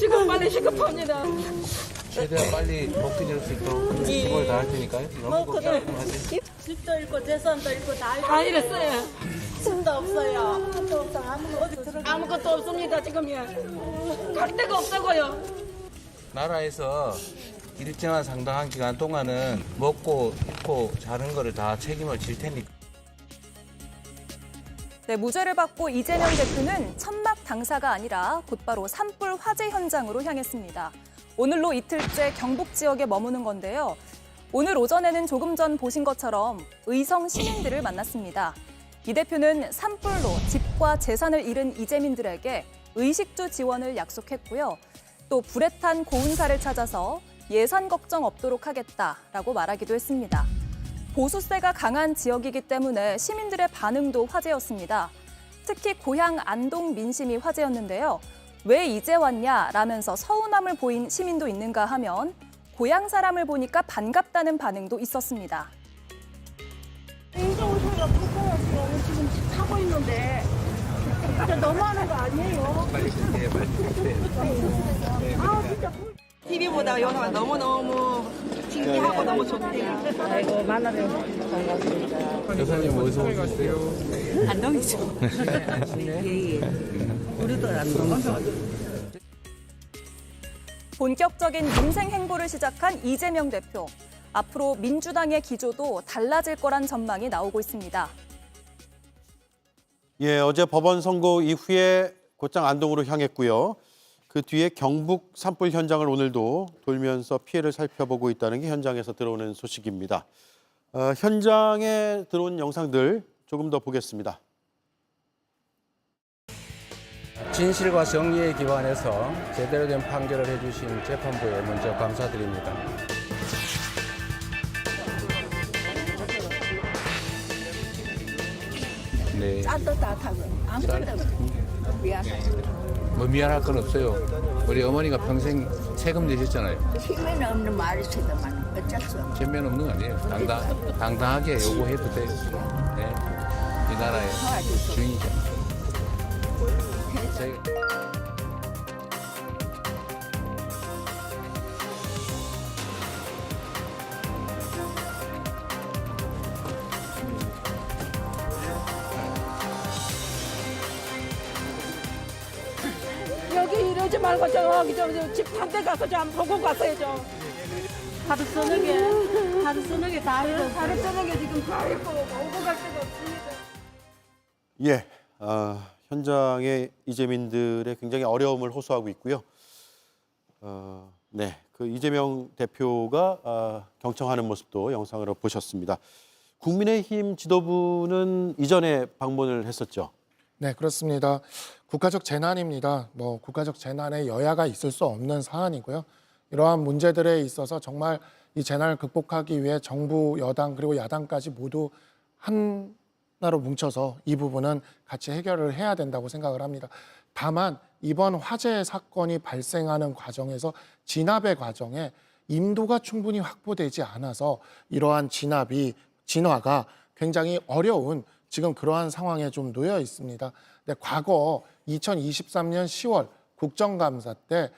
지금 빨리 시급합니다. 최대한 빨리 복귀될 수 있도록 최선을 다할 테니까요. 너무 걱정하지. 집도 잃고 재산도 잃고 다 이랬어요. 집도 없어요. 아무것도 없어. 어디 들어가. 아무것도 없습니다, 지금이야. 갈 데가 없다고요. 나라에서 일정한 상당한 기간 동안은 먹고 입고 자는 거를 다 책임을 질 테니까. 네, 무죄를 받고 이재명 대표는 천막 당사가 아니라 곧바로 산불 화재 현장으로 향했습니다. 오늘로 이틀째 경북 지역에 머무는 건데요. 오늘 오전에는 조금 전 보신 것처럼 의성 시민들을 만났습니다. 이 대표는 산불로 집과 재산을 잃은 이재민들에게 의식주 지원을 약속했고요. 또 불에 탄 고운사를 찾아서 예산 걱정 없도록 하겠다라고 말하기도 했습니다. 보수세가 강한 지역이기 때문에 시민들의 반응도 화제였습니다. 특히 고향 안동 민심이 화제였는데요. 왜 이제 왔냐라면서 서운함을 보인 시민도 있는가 하면 고향 사람을 보니까 반갑다는 반응도 있었습니다. 인정소리가 불편하시고 지금 집 타고 있는데 진짜 너무하는 거 아니에요? 아 진짜. TV보다 영화가 너무너무 신기하고 너무 좋대요. 아이고 만나서 반갑습니다. 여사님 어디서 오셨어요? 안동이죠. 예, 예. 우리도 안동이죠. 본격적인 민생 행보를 시작한 이재명 대표. 앞으로 민주당의 기조도 달라질 거란 전망이 나오고 있습니다. 예, 어제 법원 선고 이후에 곧장 안동으로 향했고요. 그 뒤에 경북 산불 현장을 오늘도 돌면서 피해를 살펴보고 있다는 게 현장에서 들어오는 소식입니다. 현장에 들어온 영상들 조금 더 보겠습니다. 진실과 정의에 기반해서 제대로 된 판결을 해주신 재판부에 먼저 감사드립니다. 네. 짠도 따뜻하고 아무것도 없어. 미안해. 뭐 미안할 건 없어요. 우리 어머니가 평생 세금 내셨잖아요. 힘은 없는 말이 쓰더만 어쩔 수 없어. 전면 없는 거 아니에요. 당당하게 요구해도 돼요. 네. 이 나라의 주인이죠. 저희... 여기 이러지 말고 저집 반대 가서 좀 보고 가세요, 좀. 하루 쓰는 게 다 이거 하루 저녁에 지금 다 있고 오고 갈 데가 없습니다. 예, 현장에 이재민들의 굉장히 어려움을 호소하고 있고요. 네, 그 이재명 대표가 경청하는 모습도 영상으로 보셨습니다. 국민의힘 지도부는 이전에 방문을 했었죠. 네, 그렇습니다. 국가적 재난입니다. 국가적 재난에 여야가 있을 수 없는 사안이고요. 이러한 문제들에 있어서 정말 이 재난을 극복하기 위해 정부, 여당 그리고 야당까지 모두 하나로 뭉쳐서 이 부분은 같이 해결을 해야 된다고 생각을 합니다. 다만 이번 화재 사건이 발생하는 과정에서 진압의 과정에 인도가 충분히 확보되지 않아서 이러한 진화가 굉장히 어려운 지금 그러한 상황에 좀 놓여 있습니다. 근데 과거 2023년 10월 국정감사 때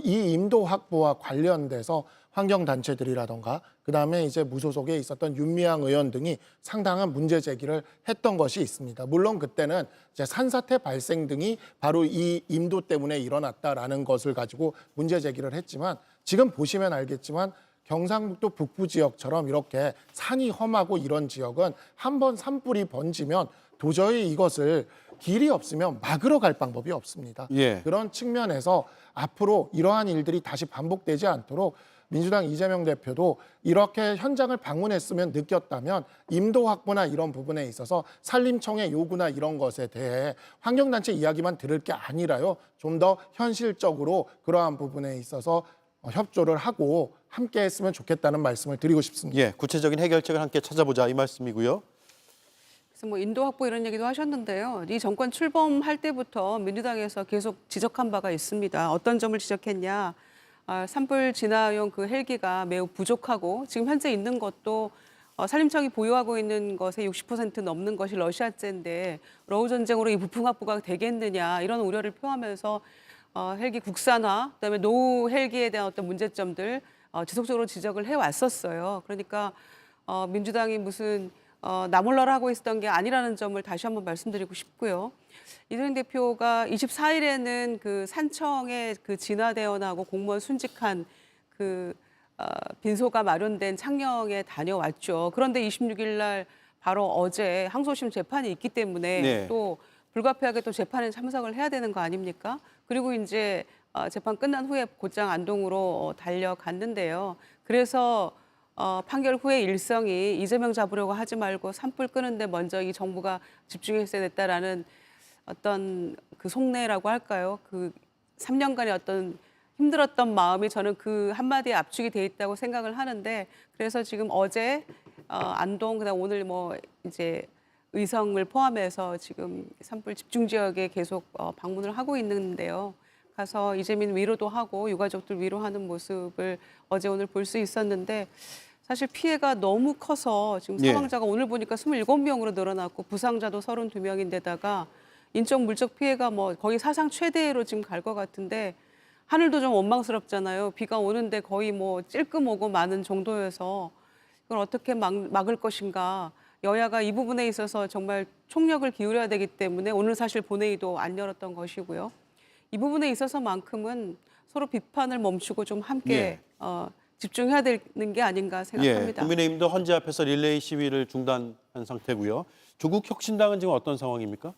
이 인도 확보와 관련돼서 환경단체들이라던가 그다음에 이제 무소속에 있었던 윤미향 의원 등이 상당한 문제 제기를 했던 것이 있습니다. 물론 그때는 이제 산사태 발생 등이 바로 이 인도 때문에 일어났다라는 것을 가지고 문제 제기를 했지만 지금 보시면 알겠지만 경상북도 북부 지역처럼 이렇게 산이 험하고 이런 지역은 한번 산불이 번지면 도저히 이것을 길이 없으면 막으러 갈 방법이 없습니다. 예. 그런 측면에서 앞으로 이러한 일들이 다시 반복되지 않도록 민주당 이재명 대표도 이렇게 현장을 방문했으면 느꼈다면 임도 확보나 이런 부분에 있어서 산림청의 요구나 이런 것에 대해 환경단체 이야기만 들을 게 아니라요. 좀 더 현실적으로 그러한 부분에 있어서 협조를 하고 함께 했으면 좋겠다는 말씀을 드리고 싶습니다. 예, 구체적인 해결책을 함께 찾아보자 이 말씀이고요. 그래서 인도 확보 이런 얘기도 하셨는데요. 이 정권 출범할 때부터 민주당에서 계속 지적한 바가 있습니다. 어떤 점을 지적했냐. 산불 진화용 그 헬기가 매우 부족하고 지금 현재 있는 것도 산림청이 보유하고 있는 것의 60% 넘는 것이 러시아제인데 러우 전쟁으로 이 부품 확보가 되겠느냐 이런 우려를 표하면서 헬기 국산화, 그다음에 노후 헬기에 대한 어떤 문제점들 지속적으로 지적을 해왔었어요. 그러니까 민주당이 무슨 나몰라라 하고 있었던 게 아니라는 점을 다시 한번 말씀드리고 싶고요. 이재명 대표가 24일에는 그 산청에 그 진화대원하고 공무원 순직한 그 빈소가 마련된 창녕에 다녀왔죠. 그런데 26일 날 바로 어제 항소심 재판이 있기 때문에 네. 또 불가피하게 또 재판에 참석을 해야 되는 거 아닙니까? 그리고 이제 재판 끝난 후에 곧장 안동으로 달려갔는데요. 그래서 판결 후의 일성이 이재명 잡으려고 하지 말고 산불 끄는데 먼저 이 정부가 집중했어야 됐다라는 어떤 그 속내라고 할까요? 그 3년간의 어떤 힘들었던 마음이 저는 그 한마디에 압축이 돼 있다고 생각을 하는데 그래서 지금 어제 안동 그다음 오늘 뭐 이제 의성을 포함해서 지금 산불 집중 지역에 계속 방문을 하고 있는데요. 가서 이재민 위로도 하고 유가족들 위로하는 모습을 어제 오늘 볼 수 있었는데 사실 피해가 너무 커서 지금 예. 사망자가 오늘 보니까 27명으로 늘어났고 부상자도 32명인데다가 인적 물적 피해가 뭐 거의 사상 최대로 지금 갈 것 같은데 하늘도 좀 원망스럽잖아요. 비가 오는데 거의 뭐 찔끔 오고 마는 정도여서 이걸 어떻게 막을 것인가. 여야가 이 부분에 있어서 정말 총력을 기울여야 되기 때문에 오늘 사실 본회의도 안 열었던 것이고요. 이 부분에 있어서만큼은 서로 비판을 멈추고 좀 함께 집중해야 되는 게 아닌가 생각합니다. 국민의힘도 헌재 앞에서 릴레이 시위를 중단한 상태고요. 조국 혁신당은 지금 어떤 상황입니까?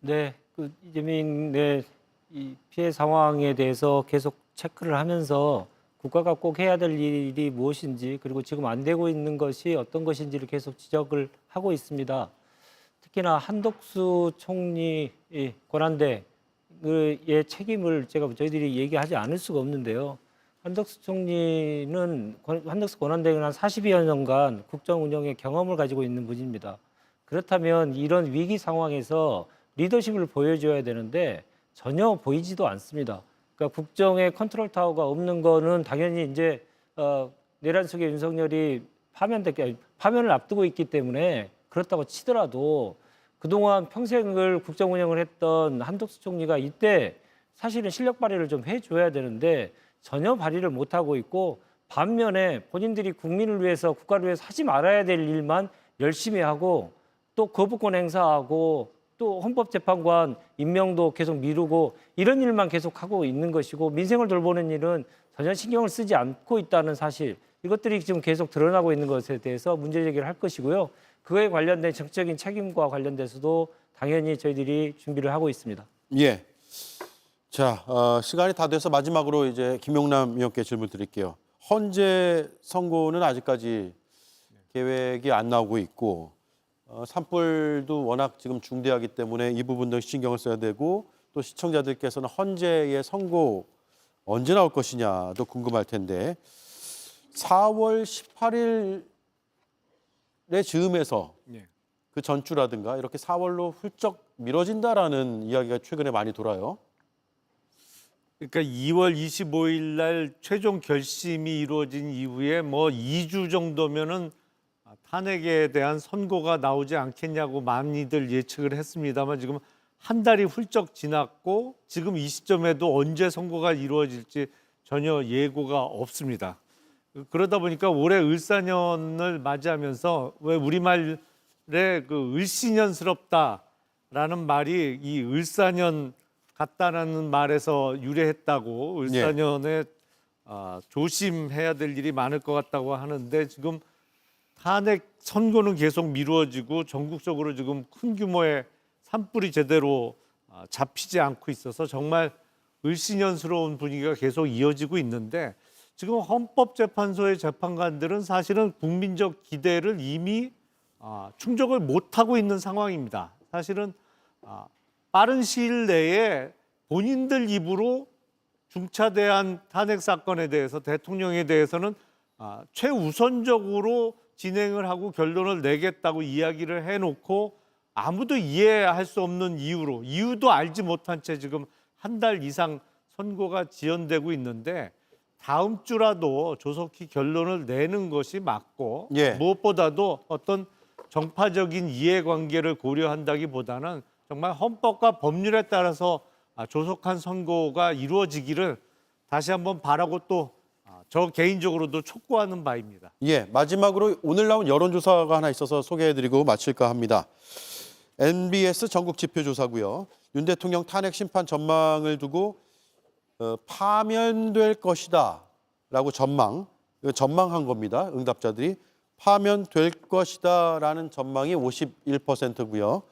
네, 그 이재민의 이 피해 상황에 대해서 계속 체크를 하면서 국가가 꼭 해야 될 일이 무엇인지 그리고 지금 안 되고 있는 것이 어떤 것인지를 계속 지적을 하고 있습니다. 특히나 한덕수 총리 권한대의 책임을 저희들이 얘기하지 않을 수가 없는데요. 한덕수 총리는 한덕수 권한대행은 한 40여 년간 국정 운영의 경험을 가지고 있는 분입니다. 그렇다면 이런 위기 상황에서 리더십을 보여줘야 되는데 전혀 보이지도 않습니다. 그러니까 국정의 컨트롤 타워가 없는 거는 당연히 이제 내란 속의 윤석열이 파면을 앞두고 있기 때문에 그렇다고 치더라도 그동안 평생을 국정 운영을 했던 한덕수 총리가 이때 사실은 실력 발휘를 좀 해줘야 되는데 전혀 발휘를 못하고 있고 반면에 본인들이 국민을 위해서 국가를 위해서 하지 말아야 될 일만 열심히 하고 또 거부권 행사하고 또 헌법재판관 임명도 계속 미루고 이런 일만 계속하고 있는 것이고 민생을 돌보는 일은 전혀 신경을 쓰지 않고 있다는 사실 이것들이 지금 계속 드러나고 있는 것에 대해서 문제 제기를 할 것이고요. 그에 관련된 정치적인 책임과 관련돼서도 당연히 저희들이 준비를 하고 있습니다. 예. 자, 시간이 다 돼서 마지막으로 이제 김용남 의원께 질문 드릴게요. 헌재 선고는 아직까지 계획이 안 나오고 있고 산불도 워낙 지금 중대하기 때문에 이 부분도 신경을 써야 되고 또 시청자들께서는 헌재의 선고 언제 나올 것이냐도 궁금할 텐데 4월 18일에 즈음해서 그 전주라든가 이렇게 4월로 훌쩍 미뤄진다라는 이야기가 최근에 많이 돌아요. 그러니까 2월 25일 날 최종 결심이 이루어진 이후에 뭐 2주 정도면은 탄핵에 대한 선고가 나오지 않겠냐고 많이들 예측을 했습니다만 지금 한 달이 훌쩍 지났고 지금 이 시점에도 언제 선고가 이루어질지 전혀 예고가 없습니다. 그러다 보니까 올해 을사년을 맞이하면서 왜 우리말에 그 을씨년스럽다라는 말이 이 을사년 같다라는 말에서 유래했다고 을사년에 조심해야 될 일이 많을 것 같다고 하는데 지금 탄핵 선고는 계속 미루어지고 전국적으로 지금 큰 규모의 산불이 제대로 잡히지 않고 있어서 정말 을씨년스러운 분위기가 계속 이어지고 있는데 지금 헌법재판소의 재판관들은 사실은 국민적 기대를 이미 충족을 못하고 있는 상황입니다. 사실은 빠른 시일 내에 본인들 입으로 중차대한 탄핵 사건에 대해서 대통령에 대해서는 최우선적으로 진행을 하고 결론을 내겠다고 이야기를 해놓고 아무도 이해할 수 없는 이유도 알지 못한 채 지금 한 달 이상 선고가 지연되고 있는데 다음 주라도 조속히 결론을 내는 것이 맞고 무엇보다도 어떤 정파적인 이해관계를 고려한다기보다는 정말 헌법과 법률에 따라서 조속한 선고가 이루어지기를 다시 한번 바라고 또 저 개인적으로도 촉구하는 바입니다. 예, 마지막으로 오늘 나온 여론조사가 하나 있어서 소개해드리고 마칠까 합니다. NBS 전국 지표조사고요. 윤 대통령 탄핵 심판 전망을 두고 파면될 것이다 라고 전망한 겁니다. 응답자들이 파면될 것이다 라는 전망이 51%고요.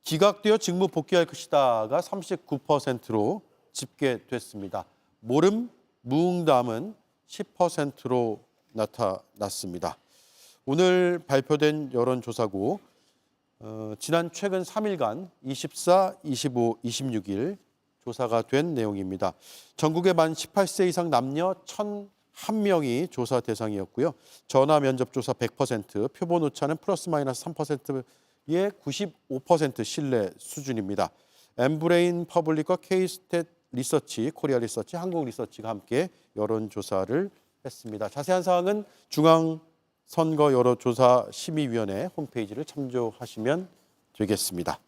기각되어 직무 복귀할 것이다가 39%로 집계됐습니다. 모름, 무응답은 10%로 나타났습니다. 오늘 발표된 여론조사고 지난 최근 3일간 24, 25, 26일 조사가 된 내용입니다. 전국의 만 18세 이상 남녀 1,001명이 조사 대상이었고요. 전화 면접 조사 100%, 표본 오차는 플러스 마이너스 3%의 95% 신뢰 수준입니다. 엠브레인 퍼블릭과 K스탯 리서치, 코리아 리서치, 한국 리서치가 함께 여론조사를 했습니다. 자세한 사항은 중앙선거여론조사심의위원회 홈페이지를 참조하시면 되겠습니다.